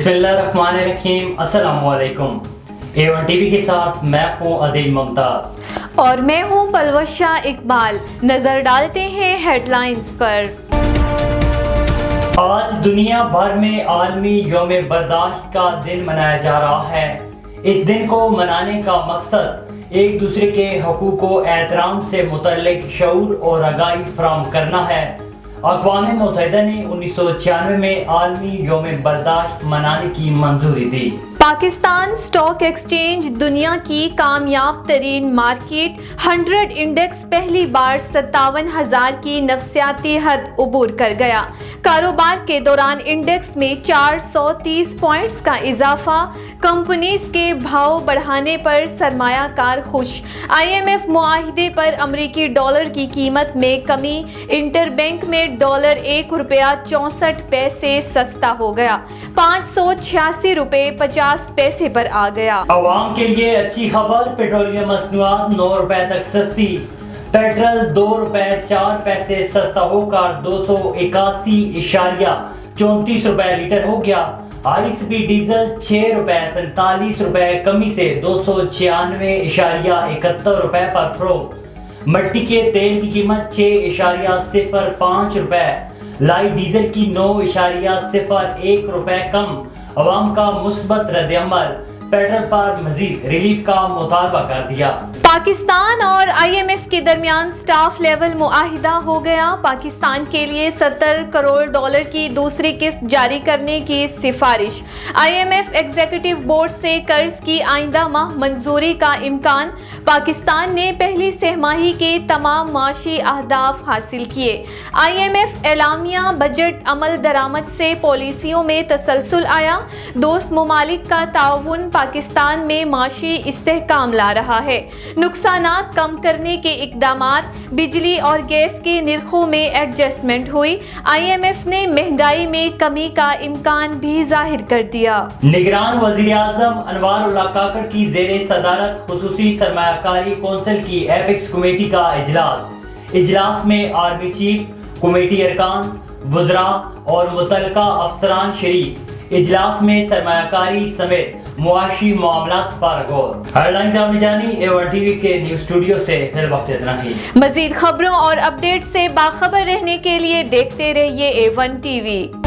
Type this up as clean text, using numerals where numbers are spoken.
بسم اللہ الرحمن الرحیم۔ السلام علیکم۔ A1 ٹی وی کے ساتھ میں ہوں عدیل ممتاز اور میں ہوں پلوشہ اقبال۔ نظر ڈالتے ہیں ہیڈ لائنز پر۔ آج دنیا بھر میں عالمی یوم برداشت کا دن منایا جا رہا ہے۔ اس دن کو منانے کا مقصد ایک دوسرے کے حقوق و احترام سے متعلق شعور اور آگاہی فراہم کرنا ہے۔ اقوام متحدہ نے 1996 میں عالمی یوم برداشت منانے کی منظوری دی۔ پاکستان سٹاک ایکسچینج دنیا کی کامیاب ترین مارکیٹ 100 انڈیکس پہلی بار 57,000 کی نفسیاتی حد عبور کر گیا۔ کاروبار کے دوران انڈیکس میں 430 پوائنٹس کا اضافہ، کمپنیز کے بھاؤ بڑھانے پر سرمایہ کار خوش۔ IMF معاہدے پر امریکی ڈالر کی قیمت میں کمی، انٹر بینک میں ڈالر $1.64 سستا ہو گیا، $586.50 پر آ گیا۔ عوام کے لیے اچھی خبر، پیٹرولیم مصنوعات $9 تک سستی۔ پیٹرول $2.04 سستا ہو کر $281.34 لیٹر ہو گیا۔ ہائی سپیڈ ڈیزل $6.47 کمی سے $296.71 پر فروخت۔ مٹی کے تیل کی قیمت $6.05، لائٹ ڈیزل کی $9.01 کم۔ عوام کا مثبت رد عمل، پیٹرول پر مزید ریلیف کا مطالبہ کر دیا۔ پاکستان اور IMF کے درمیان سٹاف لیول معاہدہ ہو گیا۔ پاکستان کے لیے $70 کروڑ کی دوسری قسط جاری کرنے کی سفارش۔ IMF ایگزیکٹو بورڈ سے قرض کی آئندہ ماہ منظوری کا امکان۔ پاکستان نے پہلی سہ ماہی کے تمام معاشی اہداف حاصل کیے۔ IMF اعلامیہ، بجٹ عمل درآمد سے پالیسیوں میں تسلسل آیا۔ دوست ممالک کا تعاون پاکستان میں معاشی استحکام لا رہا ہے۔ نقصانات کم کرنے کے اقدامات، بجلی اور گیس کے نرخوں میں ایڈجسٹمنٹ ہوئی۔ IMF نے مہنگائی میں کمی کا امکان بھی ظاہر کر دیا۔ نگران وزیر اعظم انوار اللہ کاکڑ کی زیر صدارت خصوصی سرمایہ کاری کونسل کی ایپیکس کمیٹی کا اجلاس میں آرمی چیف، کمیٹی ارکان، وزراء اور متعلقہ افسران شریک۔ اجلاس میں سرمایہ کاری سمیت معاشی معاملات پر غور۔ ہیڈ لائنز آپ نے جانی۔ A1 ٹی وی کے نیوز اسٹوڈیو سے فی الوقت اتنا ہی۔ مزید خبروں اور اپڈیٹ سے باخبر رہنے کے لیے دیکھتے رہیے A1 TV۔